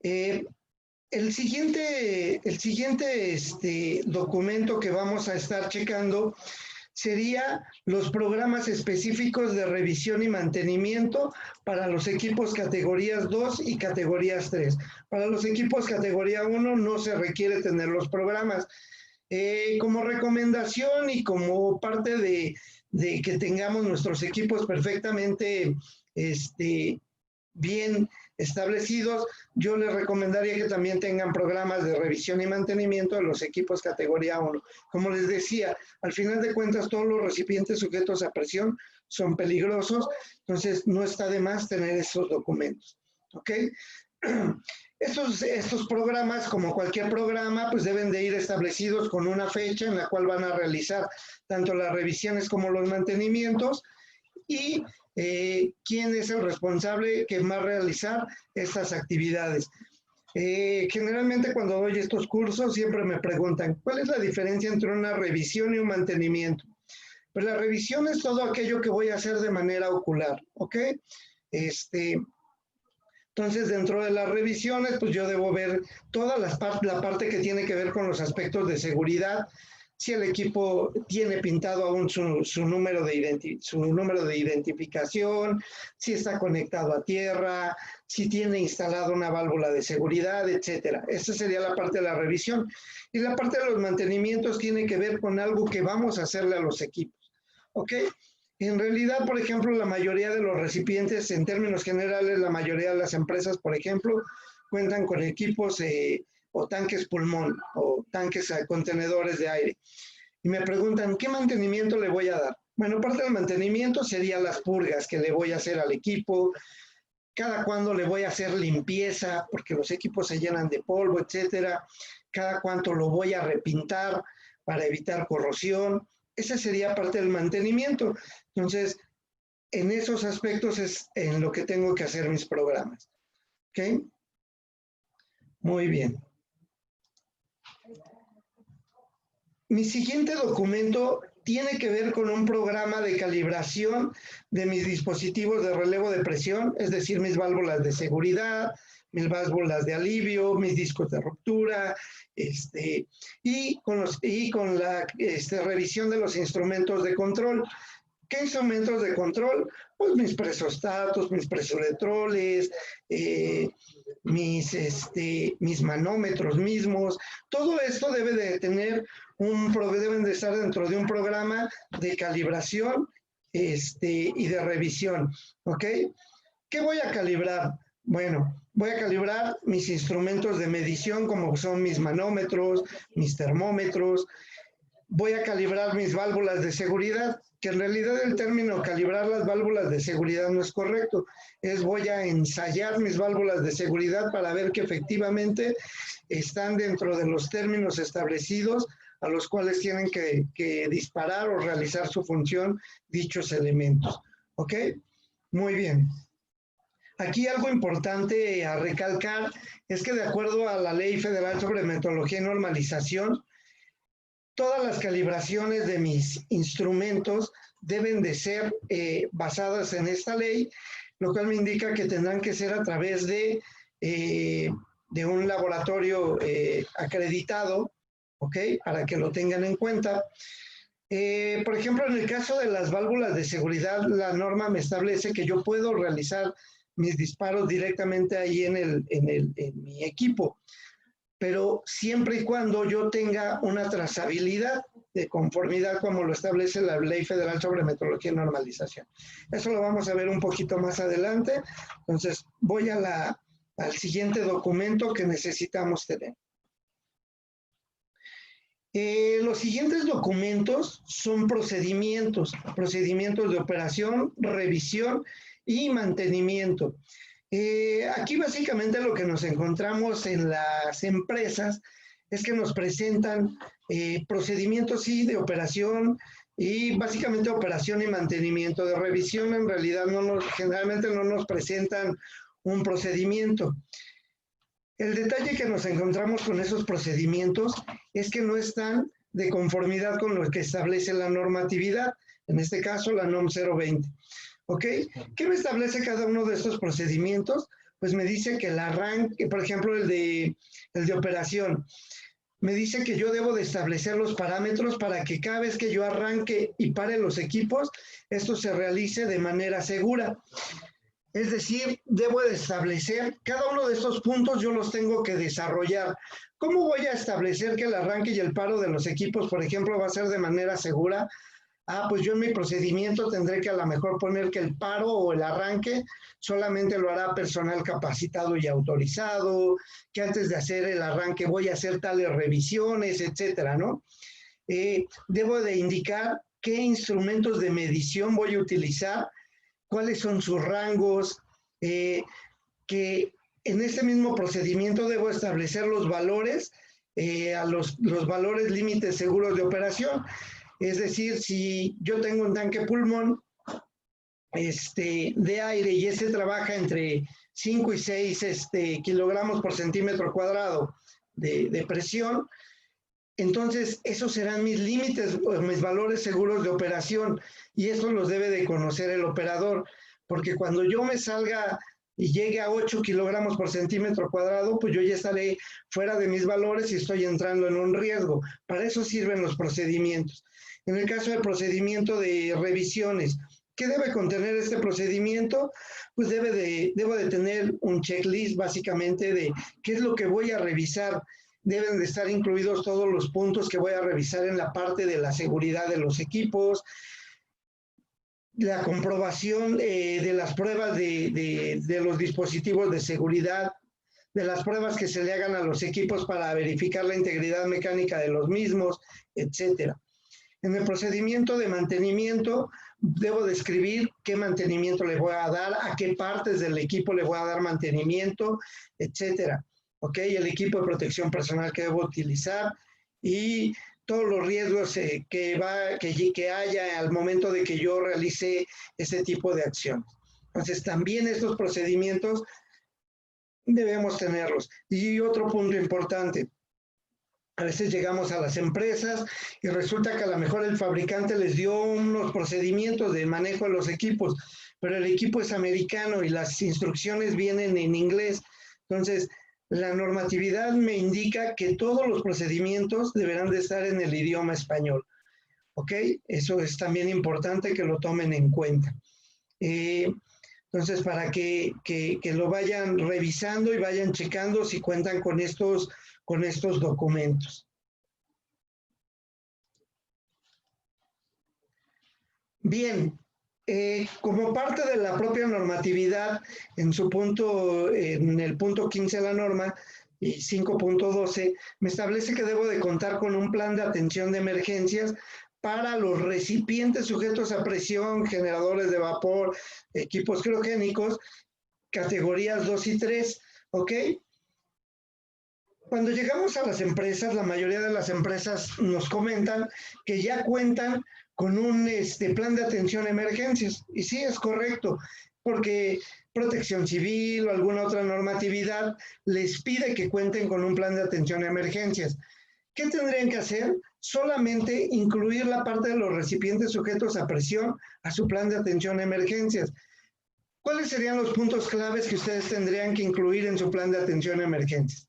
Eh, el siguiente documento que vamos a estar checando sería los programas específicos de revisión y mantenimiento para los equipos categorías 2 y categorías 3. Para los equipos categoría 1 no se requiere tener los programas. Como recomendación y como parte de que tengamos nuestros equipos perfectamente bien establecidos, yo les recomendaría que también tengan programas de revisión y mantenimiento de los equipos categoría 1. Como les decía, al final de cuentas todos los recipientes sujetos a presión son peligrosos, entonces no está de más tener esos documentos, ¿ok? Estos programas, como cualquier programa, pues deben de ir establecidos con una fecha en la cual van a realizar tanto las revisiones como los mantenimientos y quién es el responsable que va a realizar estas actividades. Generalmente cuando doy estos cursos siempre me preguntan, ¿cuál es la diferencia entre una revisión y un mantenimiento? Pues la revisión es todo aquello que voy a hacer de manera ocular, ¿ok? Entonces, dentro de las revisiones, pues yo debo ver toda la parte que tiene que ver con los aspectos de seguridad, si el equipo tiene pintado aún su número de identificación, si está conectado a tierra, si tiene instalada una válvula de seguridad, etcétera. Esa sería la parte de la revisión. Y la parte de los mantenimientos tiene que ver con algo que vamos a hacerle a los equipos, ¿ok? En realidad, por ejemplo, la mayoría de los recipientes, en términos generales, la mayoría de las empresas, por ejemplo, cuentan con equipos o tanques pulmón o tanques contenedores de aire. Y me preguntan, ¿qué mantenimiento le voy a dar? Bueno, parte del mantenimiento sería las purgas que le voy a hacer al equipo, cada cuándo le voy a hacer limpieza, porque los equipos se llenan de polvo, etcétera, cada cuánto lo voy a repintar para evitar corrosión. Esa sería parte del mantenimiento. Entonces, en esos aspectos es en lo que tengo que hacer mis programas. ¿Ok? Muy bien. Mi siguiente documento tiene que ver con un programa de calibración de mis dispositivos de relevo de presión, es decir, mis válvulas de seguridad, mis válvulas de alivio, mis discos de ruptura, y con la revisión de los instrumentos de control. ¿Qué instrumentos de control? Pues mis presostatos, mis presoretroles, mis manómetros mismos. Todo esto debe de tener deben de estar dentro de un programa de calibración y de revisión, ¿ok? ¿Qué voy a calibrar? Bueno, voy a calibrar mis instrumentos de medición como son mis manómetros, mis termómetros. Voy a calibrar mis válvulas de seguridad, que en realidad el término calibrar las válvulas de seguridad no es correcto, voy a ensayar mis válvulas de seguridad para ver que efectivamente están dentro de los términos establecidos a los cuales tienen que disparar o realizar su función dichos elementos. ¿Ok? Muy bien. Aquí algo importante a recalcar es que de acuerdo a la Ley Federal sobre Metrología y Normalización, todas las calibraciones de mis instrumentos deben de ser basadas en esta ley, lo cual me indica que tendrán que ser a través de un laboratorio acreditado, ¿ok? Para que lo tengan en cuenta. Por ejemplo, en el caso de las válvulas de seguridad, la norma me establece que yo puedo realizar mis disparos directamente ahí en mi equipo, pero siempre y cuando yo tenga una trazabilidad de conformidad como lo establece la Ley Federal sobre Metrología y Normalización. Eso lo vamos a ver un poquito más adelante. Entonces, voy al siguiente documento que necesitamos tener. Los siguientes documentos son procedimientos de operación, revisión y mantenimiento. Aquí básicamente lo que nos encontramos en las empresas es que nos presentan procedimientos sí de operación y básicamente operación y mantenimiento. De revisión en realidad generalmente no nos presentan un procedimiento. El detalle que nos encontramos con esos procedimientos es que no están de conformidad con lo que establece la normatividad, en este caso la NOM 020. ¿Ok? ¿Qué me establece cada uno de estos procedimientos? pues me dice que el arranque, por ejemplo, el de operación, me dice que yo debo de establecer los parámetros para que cada vez que yo arranque y pare los equipos, esto se realice de manera segura. Es decir, debo de establecer, cada uno de estos puntos yo los tengo que desarrollar. ¿Cómo voy a establecer que el arranque y el paro de los equipos, por ejemplo, va a ser de manera segura? Pues yo en mi procedimiento tendré que a lo mejor poner que el paro o el arranque solamente lo hará personal capacitado y autorizado, que antes de hacer el arranque voy a hacer tales revisiones, etcétera, ¿no? Debo de indicar qué instrumentos de medición voy a utilizar, cuáles son sus rangos, que en este mismo procedimiento debo establecer los valores, a los valores límites seguros de operación. Es decir, si yo tengo un tanque pulmón de aire y ese trabaja entre 5 y 6 kilogramos por centímetro cuadrado de presión, entonces esos serán mis límites, mis valores seguros de operación, y eso los debe de conocer el operador, porque cuando yo me salga y llegue a 8 kilogramos por centímetro cuadrado, pues yo ya estaré fuera de mis valores y estoy entrando en un riesgo. Para eso sirven los procedimientos. En el caso del procedimiento de revisiones, ¿qué debe contener este procedimiento? Pues debo de tener un checklist básicamente de qué es lo que voy a revisar. Deben de estar incluidos todos los puntos que voy a revisar en la parte de la seguridad de los equipos, la comprobación de las pruebas de los dispositivos de seguridad, de las pruebas que se le hagan a los equipos para verificar la integridad mecánica de los mismos, etcétera. En el procedimiento de mantenimiento, debo describir qué mantenimiento le voy a dar, a qué partes del equipo le voy a dar mantenimiento, etcétera. ¿Ok? El equipo de protección personal que debo utilizar y todos los riesgos que haya al momento de que yo realice ese tipo de acciones. Entonces, también estos procedimientos debemos tenerlos. Y otro punto importante, a veces llegamos a las empresas y resulta que a lo mejor el fabricante les dio unos procedimientos de manejo de los equipos, pero el equipo es americano y las instrucciones vienen en inglés. Entonces, la normatividad me indica que todos los procedimientos deberán de estar en el idioma español. ¿Ok? Eso es también importante que lo tomen en cuenta. Entonces, para que lo vayan revisando y vayan checando si cuentan con estos documentos. Bien, como parte de la propia normatividad, en el punto 15 de la norma y 5.12, me establece que debo de contar con un plan de atención de emergencias para los recipientes sujetos a presión, generadores de vapor, equipos criogénicos, categorías 2 y 3, ¿ok? Cuando llegamos a las empresas, la mayoría de las empresas nos comentan que ya cuentan con un plan de atención a emergencias. Y sí, es correcto, porque Protección Civil o alguna otra normatividad les pide que cuenten con un plan de atención a emergencias. ¿Qué tendrían que hacer? Solamente incluir la parte de los recipientes sujetos a presión a su plan de atención a emergencias. ¿Cuáles serían los puntos claves que ustedes tendrían que incluir en su plan de atención a emergencias?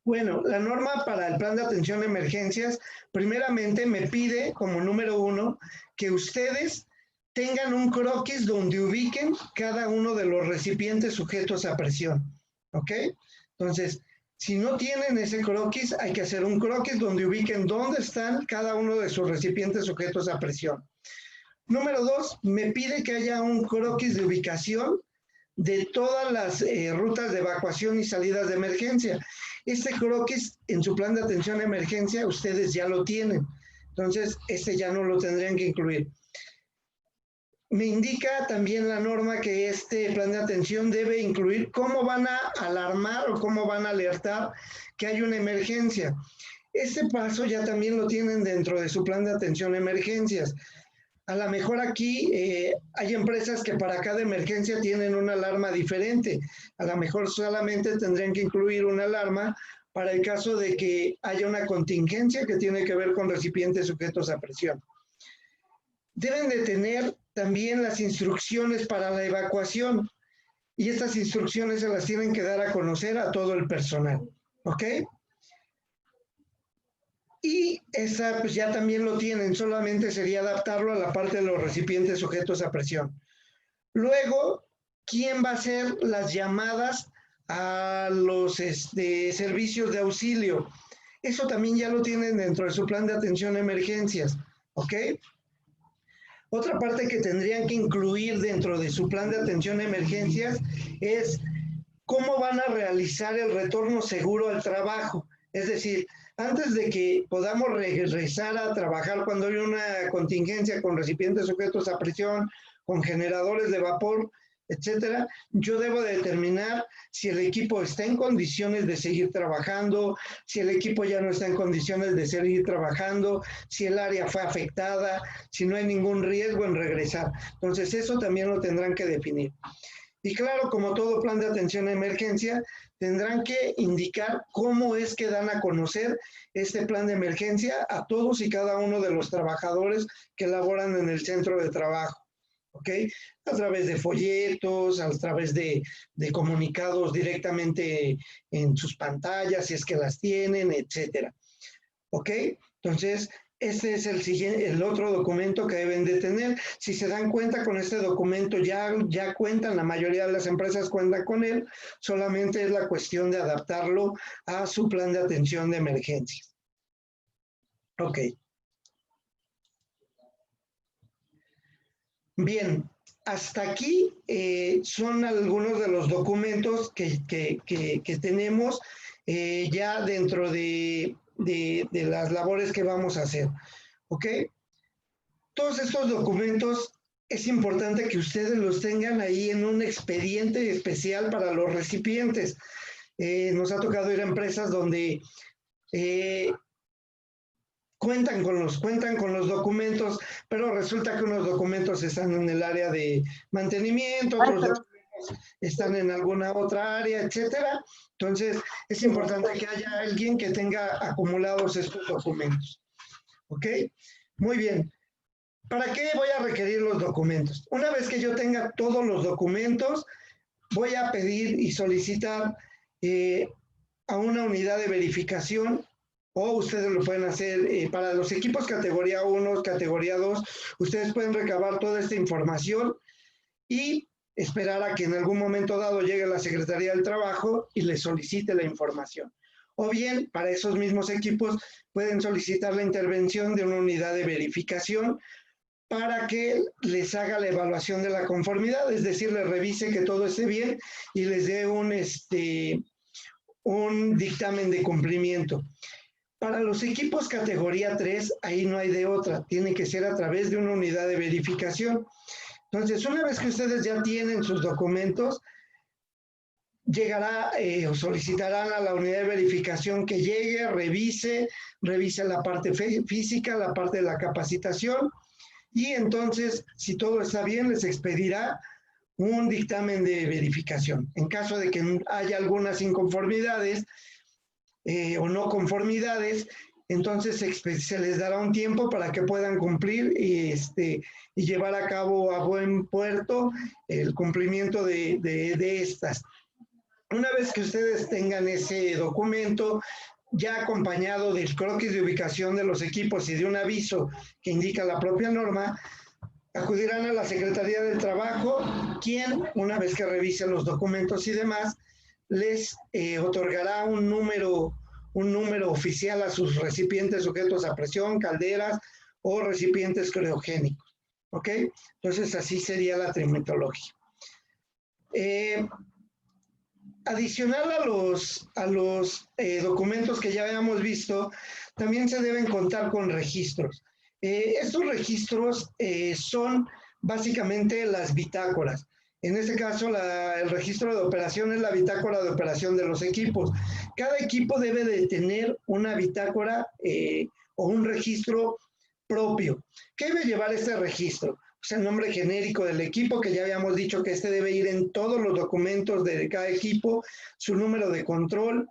Bueno, la norma para el plan de atención a emergencias, primeramente me pide como número 1 que ustedes tengan un croquis donde ubiquen cada uno de los recipientes sujetos a presión, ¿ok? Entonces, si no tienen ese croquis, hay que hacer un croquis donde ubiquen dónde están cada uno de sus recipientes sujetos a presión. Número 2, me pide que haya un croquis de ubicación de todas las rutas de evacuación y salidas de emergencia. Este croquis en su plan de atención a emergencia ustedes ya lo tienen, entonces ya no lo tendrían que incluir. Me indica también la norma que este plan de atención debe incluir cómo van a alarmar o cómo van a alertar que hay una emergencia. Este paso ya también lo tienen dentro de su plan de atención a emergencias. A lo mejor aquí hay empresas que para cada emergencia tienen una alarma diferente. A lo mejor solamente tendrían que incluir una alarma para el caso de que haya una contingencia que tiene que ver con recipientes sujetos a presión. Deben de tener también las instrucciones para la evacuación. y estas instrucciones se las tienen que dar a conocer a todo el personal, ¿ok? Y esa pues ya también lo tienen, solamente sería adaptarlo a la parte de los recipientes sujetos a presión. Luego, ¿quién va a hacer las llamadas a los servicios de auxilio? Eso también ya lo tienen dentro de su plan de atención a emergencias, ¿ok? Otra parte que tendrían que incluir dentro de su plan de atención a emergencias es cómo van a realizar el retorno seguro al trabajo. Es decir, antes de que podamos regresar a trabajar cuando hay una contingencia con recipientes sujetos a presión, con generadores de vapor, etcétera, yo debo determinar si el equipo está en condiciones de seguir trabajando, si el equipo ya no está en condiciones de seguir trabajando, si el área fue afectada, si no hay ningún riesgo en regresar. Entonces, eso también lo tendrán que definir. Y claro, como todo plan de atención a emergencia, tendrán que indicar cómo es que dan a conocer este plan de emergencia a todos y cada uno de los trabajadores que laboran en el centro de trabajo. ¿Ok? A través de folletos, a través de comunicados directamente en sus pantallas, si es que las tienen, etcétera. ¿Ok? Entonces, este es el otro documento que deben de tener. Si se dan cuenta, con este documento ya cuentan, la mayoría de las empresas cuentan con él, solamente es la cuestión de adaptarlo a su plan de atención de emergencias. Ok. Bien, hasta aquí son algunos de los documentos que tenemos ya dentro de las labores que vamos a hacer. ¿Ok? Todos estos documentos es importante que ustedes los tengan ahí en un expediente especial para los recipientes. Nos ha tocado ir a empresas donde cuentan con los documentos, pero resulta que unos documentos están en el área de mantenimiento, otros documentos están en alguna otra área, etcétera. Entonces, es importante que haya alguien que tenga acumulados estos documentos. ¿Ok? Muy bien. ¿Para qué voy a requerir los documentos? Una vez que yo tenga todos los documentos, voy a pedir y solicitar a una unidad de verificación, o ustedes lo pueden hacer para los equipos categoría 1, categoría 2, ustedes pueden recabar toda esta información y esperar a que en algún momento dado llegue la Secretaría del Trabajo y les solicite la información. O bien, para esos mismos equipos, pueden solicitar la intervención de una unidad de verificación para que les haga la evaluación de la conformidad, es decir, les revise que todo esté bien y les dé un dictamen de cumplimiento. Para los equipos categoría 3, ahí no hay de otra, tiene que ser a través de una unidad de verificación. Entonces, una vez que ustedes ya tienen sus documentos, llegará o solicitarán a la unidad de verificación que llegue, revise la parte física, la parte de la capacitación, y entonces, si todo está bien, les expedirá un dictamen de verificación. En caso de que haya algunas inconformidades o no conformidades, entonces se les dará un tiempo para que puedan cumplir y llevar a cabo a buen puerto el cumplimiento de estas. Una vez que ustedes tengan ese documento, ya acompañado del croquis de ubicación de los equipos y de un aviso que indica la propia norma, acudirán a la Secretaría del Trabajo, quien, una vez que revisen los documentos y demás, les otorgará un número oficial a sus recipientes sujetos a presión, calderas o recipientes criogénicos. ¿Ok? Entonces, así sería la trimetología. Adicional a los documentos que ya habíamos visto, también se deben contar con registros. Estos registros son básicamente las bitácoras. En este caso, el registro de operación es la bitácora de operación de los equipos. Cada equipo debe de tener una bitácora o un registro propio. ¿Qué debe llevar este registro? Pues el nombre genérico del equipo, que ya habíamos dicho que este debe ir en todos los documentos de cada equipo, su número de control,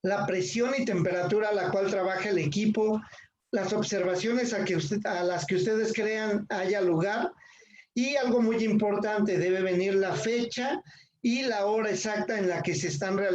la presión y temperatura a la cual trabaja el equipo, las observaciones a las que ustedes crean haya lugar Y algo muy importante, debe venir la fecha y la hora exacta en la que se están realizando